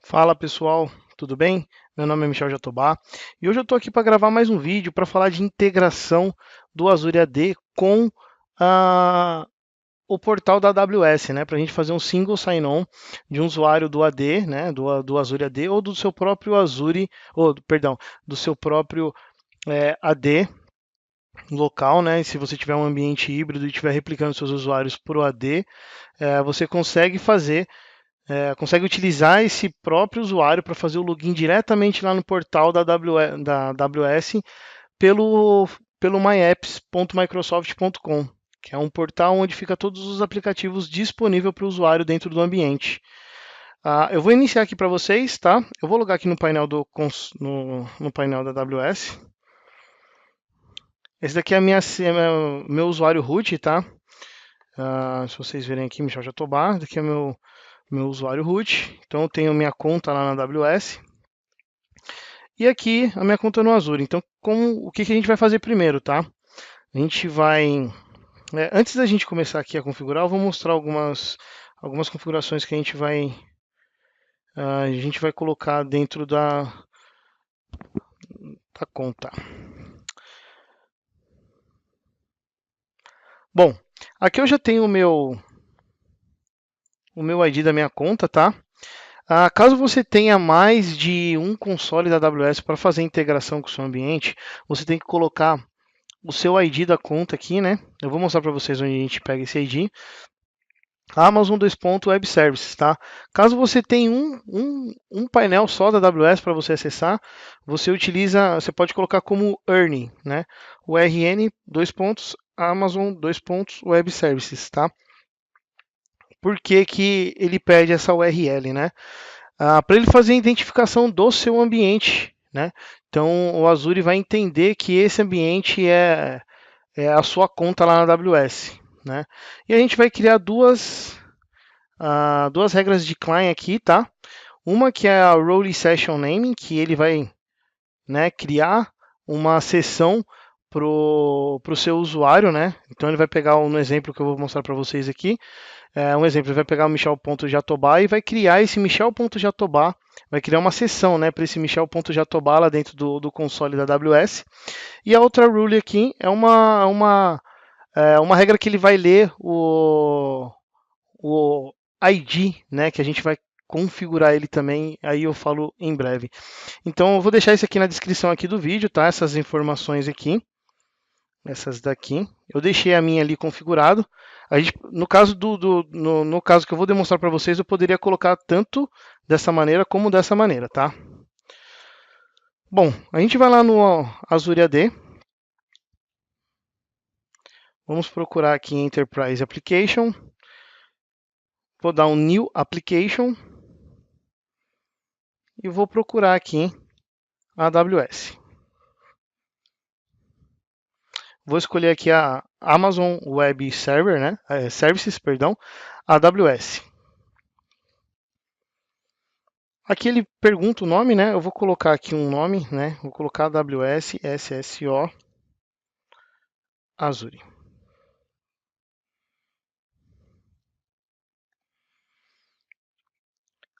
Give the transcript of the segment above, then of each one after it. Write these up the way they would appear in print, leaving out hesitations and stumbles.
Fala pessoal, tudo bem? Meu nome é Michel Jatobá e hoje eu estou aqui para gravar mais um vídeo para falar de integração do Azure AD com o portal da AWS, né? Para a gente fazer um single sign-on de um usuário do AD, né? Do Azure AD ou do seu próprio Azure, ou perdão, do seu próprio AD local, né? Se você tiver um ambiente híbrido e estiver replicando seus usuários para o AD, você consegue fazer consegue utilizar esse próprio usuário para fazer o login diretamente lá no portal da AWS pelo myapps.microsoft.com, que é um portal onde fica todos os aplicativos disponíveis para o usuário dentro do ambiente. Eu vou iniciar aqui para vocês, tá? Eu vou logar aqui no painel no painel da AWS. Esse daqui é meu usuário root, tá? Se vocês verem aqui, Michel Jatobá, esse daqui é meu usuário root. Então eu tenho minha conta lá na AWS. E aqui a minha conta no Azure. Então, o que a gente vai fazer primeiro, tá? A gente vai... antes da gente começar aqui a configurar, eu vou mostrar algumas configurações que a gente vai colocar dentro da conta. Bom, aqui eu já tenho o meu ID da minha conta, tá? Caso você tenha mais de um console da AWS para fazer integração com o seu ambiente, você tem que colocar o seu ID da conta aqui, né? Eu vou mostrar para vocês onde a gente pega esse ID. Amazon Web Services, tá? Caso você tenha um painel só da AWS para você acessar, você pode colocar como Earning, né? URN Amazon Web Services, tá? Por que que ele pede essa URL, né? Para ele fazer a identificação do seu ambiente, né? Então o Azure vai entender que esse ambiente é a sua conta lá na AWS, né? E a gente vai criar duas regras de client aqui, tá? Uma que é a Role Session Naming, que ele vai, né, criar uma sessão para o seu usuário, né? Então ele vai pegar um exemplo que eu vou mostrar para vocês aqui. Um exemplo, ele vai pegar o Michel.jatobá e vai criar esse Michel.jatobá, vai criar uma sessão, né, para esse Michel.jatobá lá dentro do console da AWS. E a outra rule aqui é uma regra que ele vai ler o ID, né, que a gente vai configurar ele também, aí eu falo em breve. Então eu vou deixar isso aqui na descrição aqui do vídeo, tá? Essas informações aqui, essas daqui. Eu deixei a minha ali configurado. No caso no caso que eu vou demonstrar para vocês, eu poderia colocar tanto dessa maneira como dessa maneira, tá? Bom, a gente vai lá no Azure AD. Vamos procurar aqui em Enterprise Application. Vou dar um New Application. E vou procurar aqui a AWS. Vou escolher aqui a Amazon Web Server, né? Services, perdão, AWS. Aqui ele pergunta o nome, né? Eu vou colocar aqui um nome, né? Vou colocar AWS SSO Azure.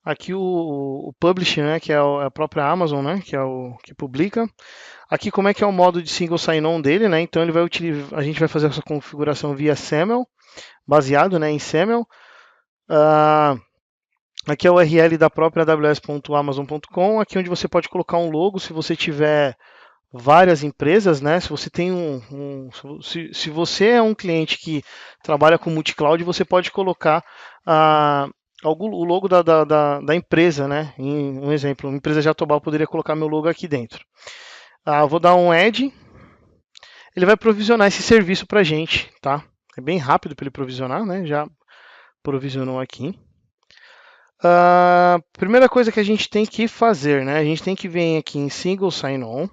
Aqui o publish, né? Que é a própria Amazon, né? Que é o que publica. Aqui como é que é o modo de single sign-on dele, né? Então ele vai utilizar, a gente vai fazer essa configuração via SAML, baseado, né, em SAML. Aqui é o URL da própria aws.amazon.com, aqui onde você pode colocar um logo se você tiver várias empresas, né? Se você tem se você é um cliente que trabalha com multi-cloud, você pode colocar o logo da empresa, né? Um exemplo, uma empresa Jatobá, eu poderia colocar meu logo aqui dentro. Eu vou dar um add, ele vai provisionar esse serviço para a gente, tá? É bem rápido para ele provisionar, né? Já provisionou aqui. Primeira coisa que a gente tem que fazer, né? A gente tem que vir aqui em Single Sign-On,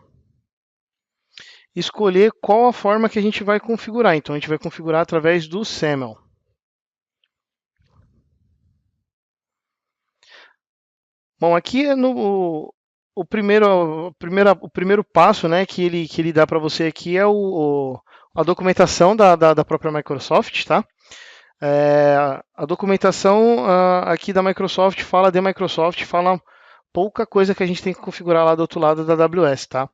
escolher qual a forma que a gente vai configurar. Então a gente vai configurar através do SAML. Bom, aqui o primeiro passo, né, que ele dá para você aqui é a documentação da própria Microsoft, tá? A documentação aqui da Microsoft fala de Microsoft, fala pouca coisa que a gente tem que configurar lá do outro lado da AWS, tá?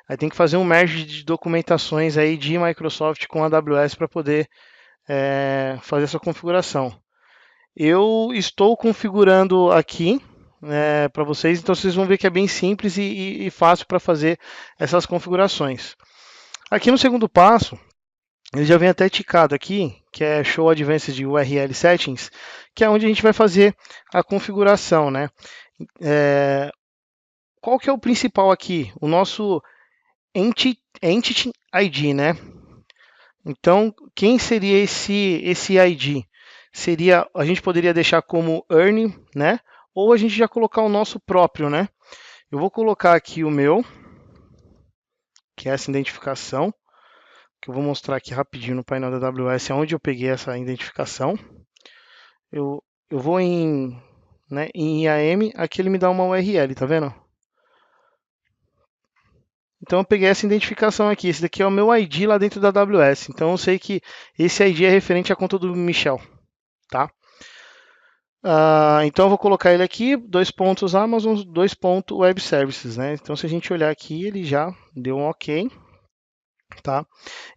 Aí tem que fazer um merge de documentações aí de Microsoft com a AWS para poder fazer essa configuração. Eu estou configurando aqui para vocês, então vocês vão ver que é bem simples e fácil para fazer essas configurações. Aqui no segundo passo, ele já vem até ticado aqui, que é Show Advanced URL Settings, que é onde a gente vai fazer a configuração, né? Qual que é o principal aqui? O nosso Entity ID, né? Então, quem seria esse ID? A gente poderia deixar como earn, né? Ou a gente já colocar o nosso próprio, né? Eu vou colocar aqui o meu, que é essa identificação, que eu vou mostrar aqui rapidinho no painel da AWS, onde eu peguei essa identificação. Eu vou em IAM, aqui ele me dá uma URL, tá vendo? Então eu peguei essa identificação aqui, esse daqui é o meu ID lá dentro da AWS. Então eu sei que esse ID é referente à conta do Michel, tá? Então eu vou colocar ele aqui, Amazon, Web Services, né? Então se a gente olhar aqui, ele já deu um OK, tá?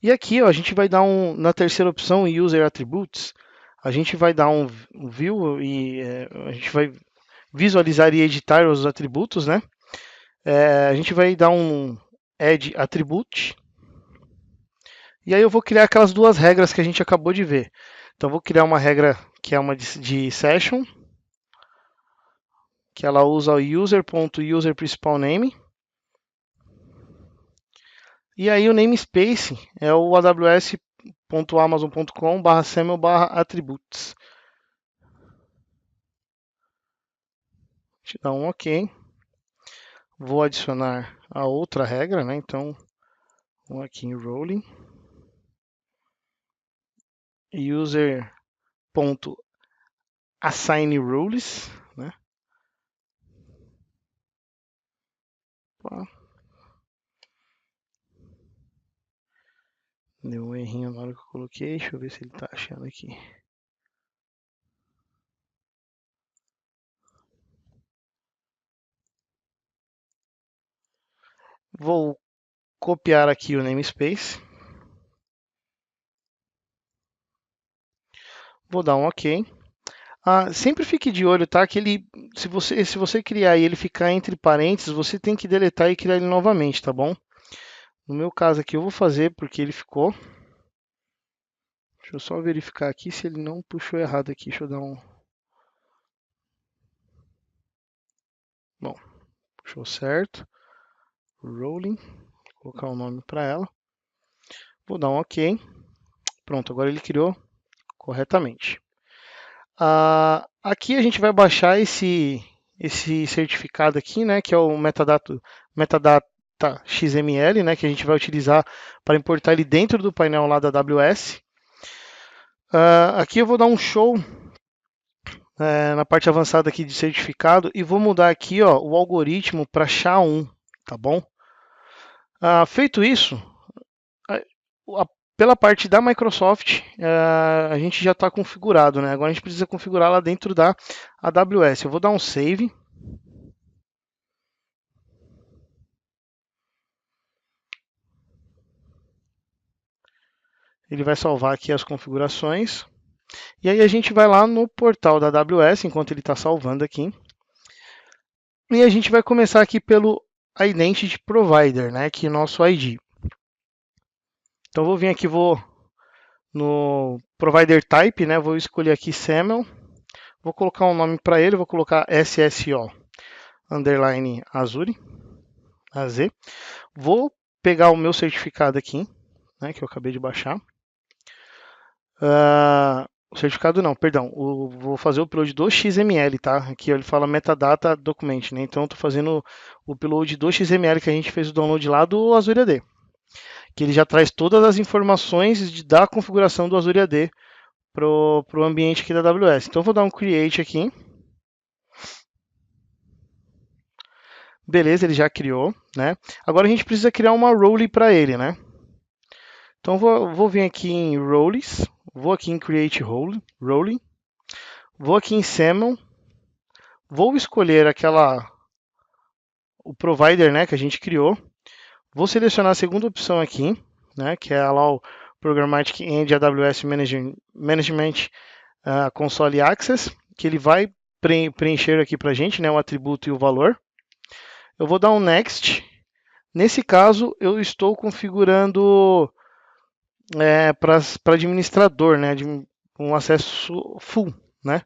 E aqui, ó, a gente vai dar na terceira opção, User Attributes, a gente vai dar um view e a gente vai visualizar e editar os atributos, né? A gente vai dar um Add Attribute, e aí eu vou criar aquelas duas regras que a gente acabou de ver. Então eu vou criar uma regra que é uma de session, que ela usa o user.userPrincipalName. E aí o namespace é o aws.amazon.com/sample/attributes. Deixa eu dar um OK. Vou adicionar a outra regra, né? Então, vou aqui em rolling. User.assignRules, né? Deu um errinho na hora que eu coloquei. Deixa eu ver se ele está achando aqui. Vou copiar aqui o namespace. Vou dar um OK. Sempre fique de olho, tá? Que ele, se você criar e ele ficar entre parênteses, você tem que deletar e criar ele novamente, tá bom? No meu caso aqui eu vou fazer porque ele ficou. Deixa eu só verificar aqui se ele não puxou errado aqui. Deixa eu dar um. Bom, puxou certo. Rolling. Vou colocar o nome para ela. Vou dar um OK. Pronto, agora ele criou corretamente. Aqui a gente vai baixar esse certificado aqui, né, que é o metadata XML, né, que a gente vai utilizar para importar ele dentro do painel lá da AWS. Aqui eu vou dar um show na parte avançada aqui de certificado e vou mudar aqui, ó, o algoritmo para SHA-1, tá bom? Feito isso, pela parte da Microsoft, a gente já está configurado, né? Agora a gente precisa configurar lá dentro da AWS. Eu vou dar um save. Ele vai salvar aqui as configurações. E aí a gente vai lá no portal da AWS, enquanto ele está salvando aqui. E a gente vai começar aqui pelo Identity Provider, né? Que é nosso ID. Então vou vir aqui, vou no Provider Type, né? Vou escolher aqui SAML. Vou colocar um nome para ele, vou colocar SSO underline Azure, AZ. Vou pegar o meu certificado aqui, né, que eu acabei de baixar. O certificado não, perdão. Vou fazer o upload do XML, tá? Aqui ele fala metadata document, né? Então eu estou fazendo o upload do XML que a gente fez o download lá do Azure AD. Que ele já traz todas as informações da configuração do Azure AD para o ambiente aqui da AWS. Então eu vou dar um create aqui. Beleza, ele já criou, né? Agora a gente precisa criar uma role para ele, né? Então vou vir aqui em Roles, vou aqui em Create Role, vou aqui em Salmon, vou escolher o provider, né, que a gente criou. Vou selecionar a segunda opção aqui, né, que é Allow Programmatic and AWS Management Console Access, que ele vai preencher aqui para a gente, né, o atributo e o valor. Eu vou dar um Next. Nesse caso, eu estou configurando para administrador, né, de um acesso full, né?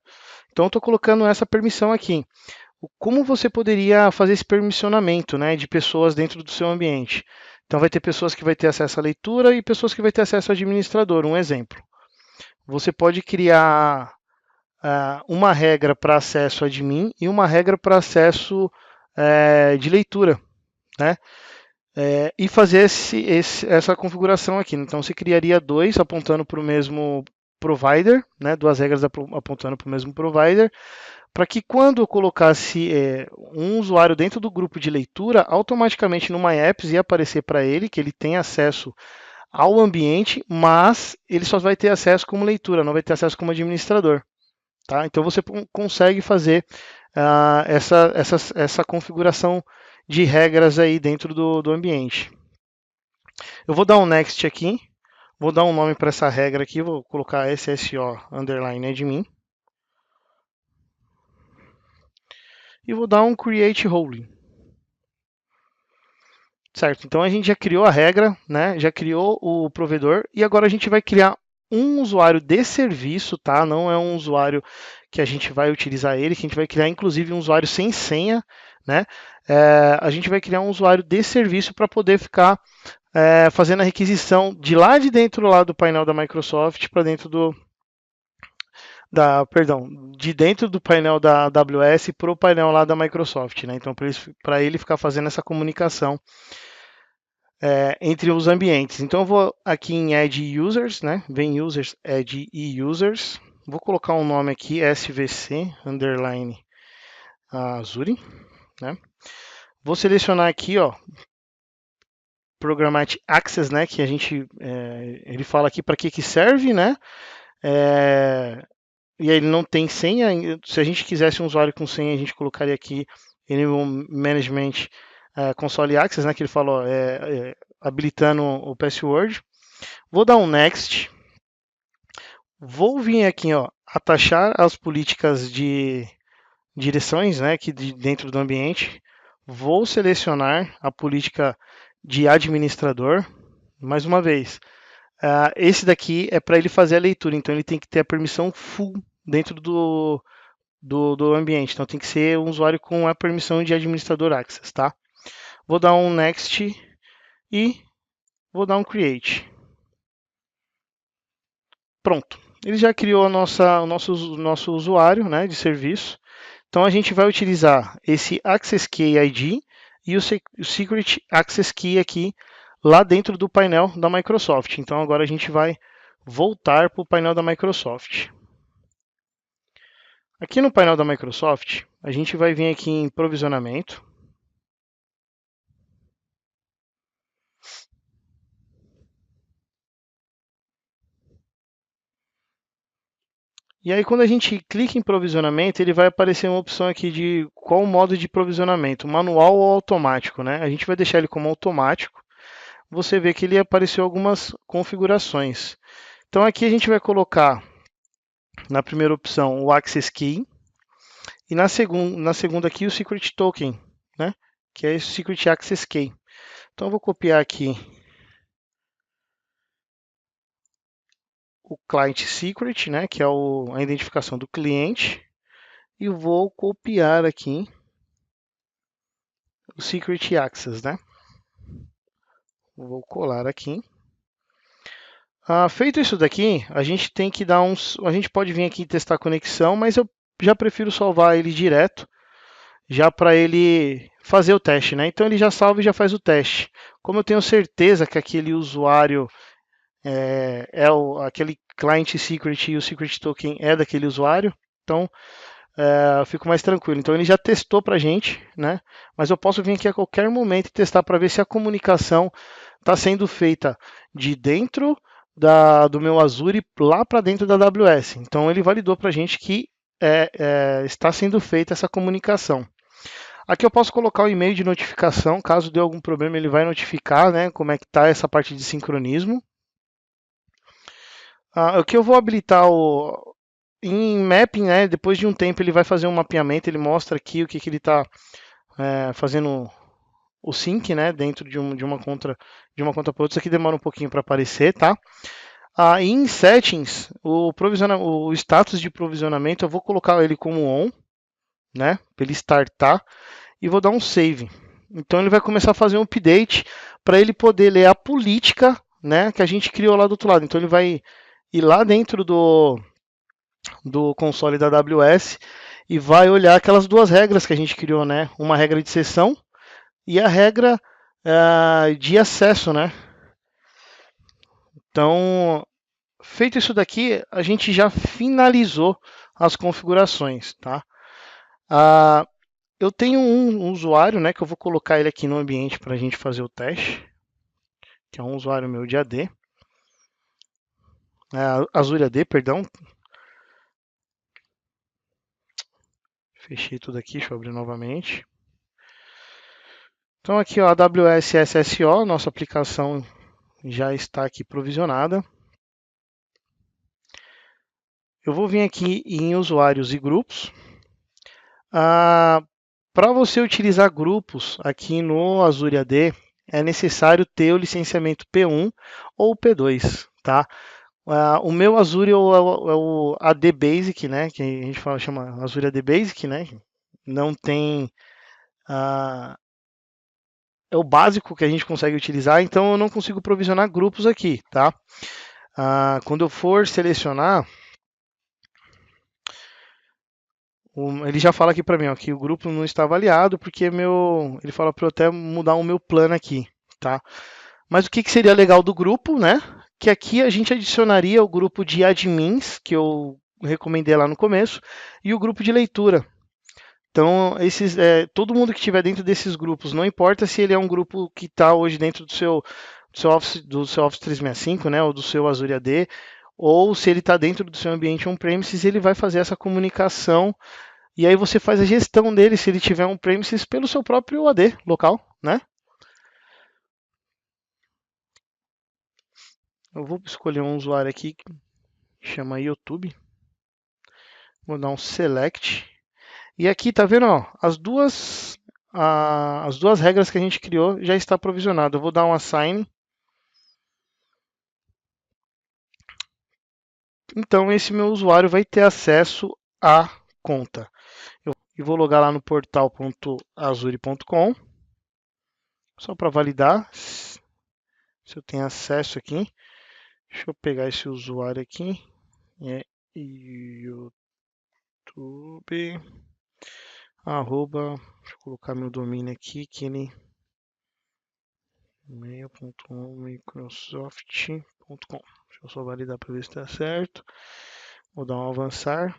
Então, estou colocando essa permissão aqui. Como você poderia fazer esse permissionamento, né, de pessoas dentro do seu ambiente? Então, vai ter pessoas que vai ter acesso à leitura e pessoas que vai ter acesso ao administrador. Um exemplo. Você pode criar uma regra para acesso admin e uma regra para acesso de leitura, né? E fazer essa configuração aqui. Então, você criaria dois apontando para o mesmo provider, né? Duas regras apontando para o mesmo provider, para que quando eu colocasse um usuário dentro do grupo de leitura, automaticamente no MyApps ia aparecer para ele que ele tem acesso ao ambiente, mas ele só vai ter acesso como leitura, não vai ter acesso como administrador. Tá? Então você consegue fazer essa configuração de regras aí dentro do ambiente. Eu vou dar um next aqui, vou dar um nome para essa regra aqui, vou colocar SSO underline admin. E vou dar um create role. Certo, então a gente já criou a regra, né? Já criou o provedor e agora a gente vai criar um usuário de serviço, tá? Não é um usuário que a gente vai utilizar ele, que a gente vai criar inclusive um usuário sem senha, né? A gente vai criar um usuário de serviço para poder ficar fazendo a requisição de lá de dentro lá do painel da Microsoft para dentro de dentro do painel da AWS para o painel lá da Microsoft, né? Então, para ele ficar fazendo essa comunicação entre os ambientes. Então, eu vou aqui em Add Users, né? Vem Users, Add e Users. Vou colocar um nome aqui, SVC, underline Azure, né? Vou selecionar aqui, ó, Programmatic Access, né? Que a gente, ele fala aqui para que serve, né? E aí ele não tem senha. Se a gente quisesse um usuário com senha, a gente colocaria aqui Enable Management Console Access, né, que ele falou, habilitando o password. Vou dar um Next. Vou vir aqui, ó, atachar as políticas de direções, né, aqui dentro do ambiente. Vou selecionar a política de administrador. Mais uma vez, esse daqui é para ele fazer a leitura, então ele tem que ter a permissão full dentro do ambiente. Então tem que ser um usuário com a permissão de administrador access, tá? Vou dar um next e vou dar um create. Pronto. Ele já criou o nosso usuário, né, de serviço. Então a gente vai utilizar esse Access Key ID e o Secret Access Key aqui lá dentro do painel da Microsoft. Então agora a gente vai voltar para o painel da Microsoft. Aqui no painel da Microsoft, a gente vai vir aqui em provisionamento. E aí, quando a gente clica em provisionamento, ele vai aparecer uma opção aqui de qual o modo de provisionamento, manual ou automático, né? A gente vai deixar ele como automático. Você vê que ele apareceu algumas configurações. Então aqui a gente vai colocar na primeira opção o Access Key e na segunda aqui o Secret Token, né? Que é esse Secret Access Key. Então eu vou copiar aqui o Client Secret, né? Que é a identificação do cliente. E vou copiar aqui o Secret Access, né? Vou colar aqui. Feito isso daqui, a gente tem que dar a gente pode vir aqui e testar a conexão, mas eu já prefiro salvar ele direto, já para ele fazer o teste, né? Então ele já salva e já faz o teste. Como eu tenho certeza que aquele usuário aquele client secret e o secret token é daquele usuário, então eu fico mais tranquilo. Então ele já testou para a gente, né? Mas eu posso vir aqui a qualquer momento e testar para ver se a comunicação está sendo feita de dentro do meu Azure lá para dentro da AWS. Então ele validou para a gente que está sendo feita essa comunicação. Aqui eu posso colocar o e-mail de notificação, caso dê algum problema ele vai notificar, né, como é que está essa parte de sincronismo. Aqui eu vou habilitar em mapping, né, depois de um tempo ele vai fazer um mapeamento, ele mostra aqui o que ele está fazendo o sync, né, dentro de uma conta para outra. Isso aqui demora um pouquinho para aparecer, tá? E em settings, o status de provisionamento eu vou colocar ele como on, né, para ele startar, e vou dar um save. Então ele vai começar a fazer um update para ele poder ler a política, né, que a gente criou lá do outro lado. Então ele vai ir lá dentro do console da AWS e vai olhar aquelas duas regras que a gente criou, né? Uma regra de sessão e a regra de acesso, né? Então, feito isso daqui, a gente já finalizou as configurações, tá? Eu tenho um usuário, né, que eu vou colocar ele aqui no ambiente para a gente fazer o teste, que é um usuário meu de AD, Azure AD, perdão. Fechei tudo aqui, deixa eu abrir novamente. Então aqui, ó, AWS SSO, nossa aplicação já está aqui provisionada. Eu vou vir aqui em usuários e grupos. Para você utilizar grupos aqui no Azure AD, é necessário ter o licenciamento P1 ou P2, tá? O meu Azure é o AD Basic, né? Que a gente chama Azure AD Basic, né? Não tem é o básico que a gente consegue utilizar, então eu não consigo provisionar grupos aqui, tá? Quando eu for selecionar, ele já fala aqui para mim, ó, que o grupo não está avaliado porque ele fala para eu até mudar o meu plano aqui, tá? Mas o que seria legal do grupo, né? Que aqui a gente adicionaria o grupo de admins que eu recomendei lá no começo e o grupo de leitura. Então, todo mundo que estiver dentro desses grupos, não importa se ele é um grupo que está hoje dentro do seu Office 365, né, ou do seu Azure AD, ou se ele está dentro do seu ambiente on-premises, ele vai fazer essa comunicação e aí você faz a gestão dele se ele tiver on-premises pelo seu próprio AD local, né? Eu vou escolher um usuário aqui que chama YouTube. Vou dar um select. E aqui, tá vendo, ó, as duas regras que a gente criou já está provisionado. Eu vou dar um assign. Então, esse meu usuário vai ter acesso à conta. Eu vou logar lá no portal.azure.com, só para validar se eu tenho acesso aqui. Deixa eu pegar esse usuário aqui. É YouTube. Deixa eu colocar meu domínio aqui, mail.microsoft.com. Deixa eu só validar para ver se está certo. Vou dar um avançar.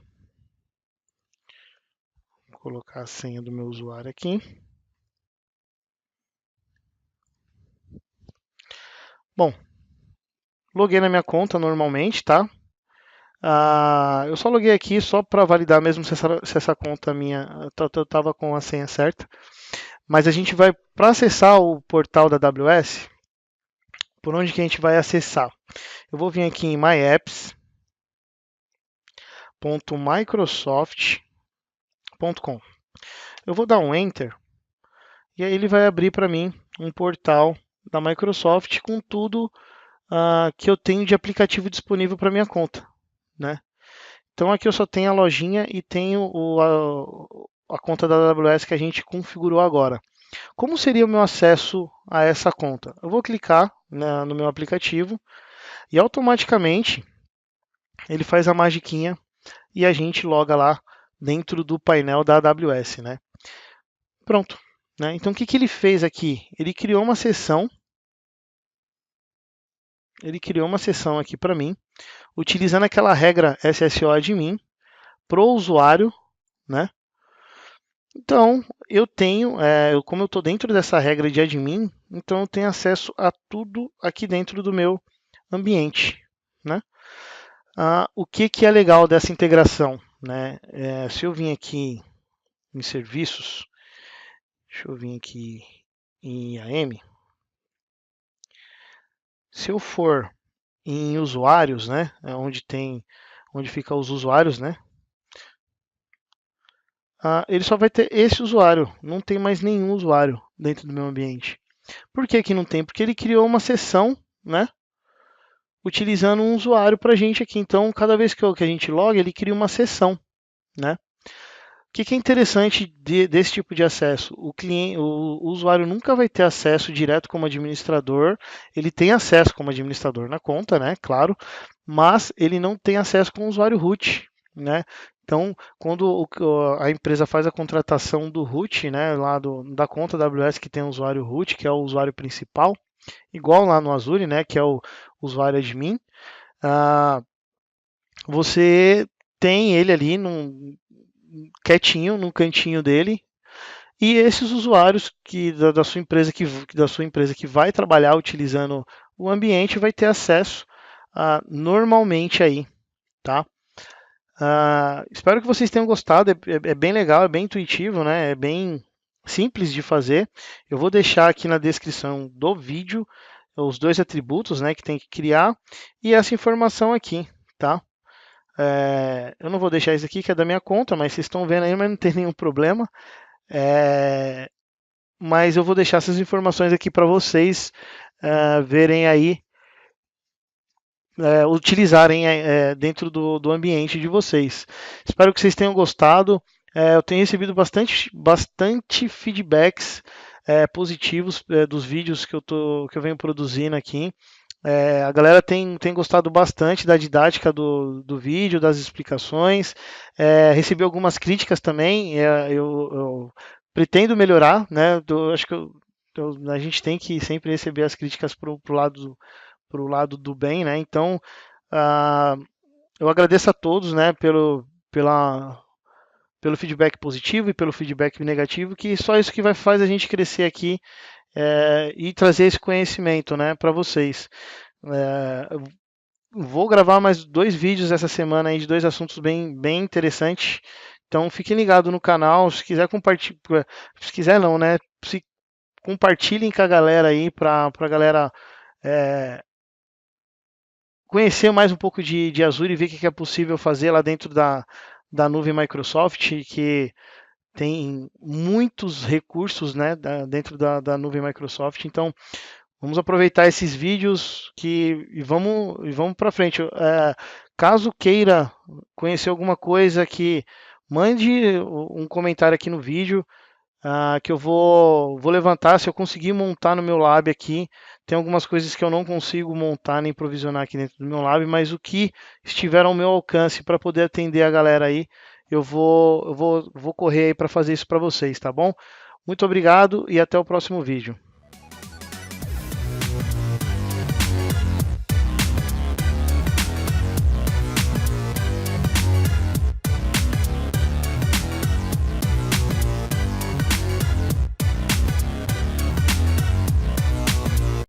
Vou colocar a senha do meu usuário aqui. Bom, loguei na minha conta normalmente, tá? Eu só loguei aqui só para validar mesmo se essa conta minha eu estava com a senha certa. Mas a gente vai, para acessar o portal da AWS, por onde que a gente vai acessar? Eu vou vir aqui em myapps.microsoft.com. Eu vou dar um Enter e aí ele vai abrir para mim um portal da Microsoft com tudo que eu tenho de aplicativo disponível para minha conta, né? Então aqui eu só tenho a lojinha e tenho a conta da AWS que a gente configurou agora. Como seria o meu acesso a essa conta? Eu vou clicar no meu aplicativo e automaticamente ele faz a magiquinha e a gente loga lá dentro do painel da AWS, né? Pronto. Né? Então o que ele fez aqui? Ele criou uma sessão. Ele criou uma sessão aqui para mim, utilizando aquela regra SSO admin para o usuário, né? Então, como eu estou dentro dessa regra de admin, então eu tenho acesso a tudo aqui dentro do meu ambiente, né? O que é legal dessa integração, né? Se eu vim aqui em serviços, deixa eu vir aqui em IAM, se eu for em usuários, né? Onde fica os usuários, né? Ele só vai ter esse usuário, não tem mais nenhum usuário dentro do meu ambiente. Por que que não tem? Porque ele criou uma sessão, né? Utilizando um usuário para a gente aqui. Então, cada vez que a gente loga, ele cria uma sessão, né? O que é interessante desse tipo de acesso? O usuário nunca vai ter acesso direto como administrador. Ele tem acesso como administrador na conta, né? Claro, mas ele não tem acesso com o usuário root, né? Então, quando a empresa faz a contratação do root, né, da conta AWS que tem o usuário root, que é o usuário principal, igual lá no Azure, né, que é o usuário admin, você tem ele ali quietinho no cantinho dele. E esses usuários da sua empresa que vai trabalhar utilizando o ambiente vai ter acesso normalmente aí, tá? Espero que vocês tenham gostado. É bem legal, é bem intuitivo, né? É bem simples de fazer. Eu vou deixar aqui na descrição do vídeo os dois atributos, né, que tem que criar e essa informação aqui, tá? Eu não vou deixar isso aqui que é da minha conta, mas vocês estão vendo aí, mas não tem nenhum problema. Mas eu vou deixar essas informações aqui para vocês verem aí, utilizarem dentro do ambiente de vocês. Espero que vocês tenham gostado. Eu tenho recebido bastante feedbacks positivos dos vídeos que eu venho produzindo aqui. A galera tem gostado bastante da didática do vídeo, das explicações. Recebi algumas críticas também. Eu pretendo melhorar, né? Acho que a gente tem que sempre receber as críticas para o lado do bem, né? Então, ah, eu agradeço a todos, né, pelo feedback positivo e pelo feedback negativo, que só isso que vai fazer a gente crescer aqui e trazer esse conhecimento, né, para vocês. Eu vou gravar mais 2 vídeos essa semana aí de 2 assuntos bem interessantes. Então fiquem ligados no canal. Se quiser compartilhar, se quiser não, né? Se compartilhem com a galera aí para a galera conhecer mais um pouco de Azure e ver o que é possível fazer lá dentro da nuvem Microsoft, que tem muitos recursos, né, dentro da nuvem Microsoft. Então, vamos aproveitar esses vídeos e vamos para frente. Caso queira conhecer alguma coisa, que mande um comentário aqui no vídeo. Que eu vou levantar. Se eu conseguir montar no meu lab aqui, tem algumas coisas que eu não consigo montar nem provisionar aqui dentro do meu lab, mas o que estiver ao meu alcance para poder atender a galera aí, eu vou correr aí para fazer isso para vocês, tá bom? Muito obrigado e até o próximo vídeo.